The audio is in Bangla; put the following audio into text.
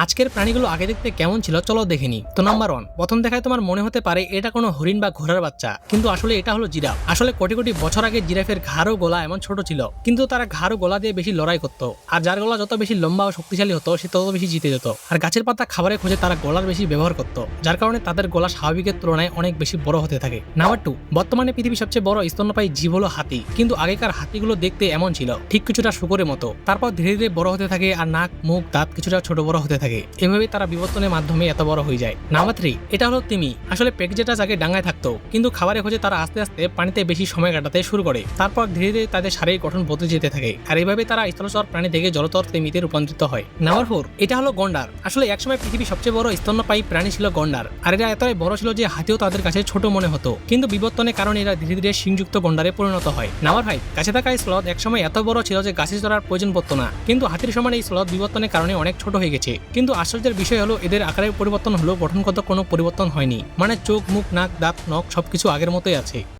আজকের প্রাণীগুলো আগে দেখতে কেমন ছিল চলো দেখে নি। তো নাম্বার 1, প্রথম দেখায় তোমার মনে হতে পারে এটা কোনো হরিণ বা ঘোড়ার বাচ্চা, কিন্তু আসলে এটা হলো জিরাফ। আসলে কোটি কোটি বছর আগে জিরাফের ঘাড় ও গলা এমন ছোট ছিল, কিন্তু তারা ঘাড় ও গলা দিয়ে বেশি লড়াই করত। আর যার গলা যত বেশি লম্বা ও শক্তিশালী হতো সে তত বেশি জিতে যেত। আর গাছের পাতা খাবারের খোঁজে তারা গলার বেশি ব্যবহার করত, যার কারণে তাদের গলা স্বাভাবিকের তুলনায় অনেক বেশি বড় হতে থাকে। নাম্বার 2, বর্তমানে পৃথিবীর সবচেয়ে বড় স্তন্যপায়ী জীব হলো হাতি, কিন্তু আগেকার হাতিগুলো দেখতে এমন ছিল, ঠিক কিছুটা শুকরের মতো। তারপর ধীরে ধীরে বড় হতে থাকে আর নাক, মুখ, দাঁত কিছুটা ছোট বড় হতে থাকে। এভাবে তারা বিবর্তনের মাধ্যমে এত বড় হয়ে যায়। নাম্বার 3, এটা হলো তিমি। আসলে পেকজেটাস আগে ডাঙায় থাকতো, কিন্তু খাবারের খোঁজে তারা আস্তে আস্তে পানিতে বেশি সময় কাটাতে শুরু করে। তারপর ধীরে ধীরে তাদের শারীরিক গঠন বদলে যেতে থাকে, আর এইভাবে তারা স্থলচর প্রাণী থেকে জলচর তিমিতে রূপান্তরিত হয়। নাম্বার 4, এটা হলো গন্ডার। আসলে একসময় পৃথিবীর সবচেয়ে বড় স্তন্যপায়ী প্রাণী ছিল গন্ডার, আর এরা এতটাই বড় ছিল যে হাতিও তাদের কাছে ছোট মনে হতো। কিন্তু বিবর্তনের কারণে এরা ধীরে ধীরে শিংযুক্ত গন্ডারে পরিণত হয়। নাম্বার 5, গাছে থাকা এই স্লথ একসময় এত বড় ছিল যে গাছে চড়ার প্রয়োজন পড়তো না, কিন্তু হাতির সমান এই স্লথ বিবর্তনের কারণে অনেক ছোট হয়ে গেছে। কিন্তু আশ্চর্যের বিষয় হলো এদের আকারের পরিবর্তন হলো, গঠনগত কোনো পরিবর্তন হয়নি। মানে চোখ, মুখ, নাক, দাঁত, নখ সবকিছু আগের মতোই আছে।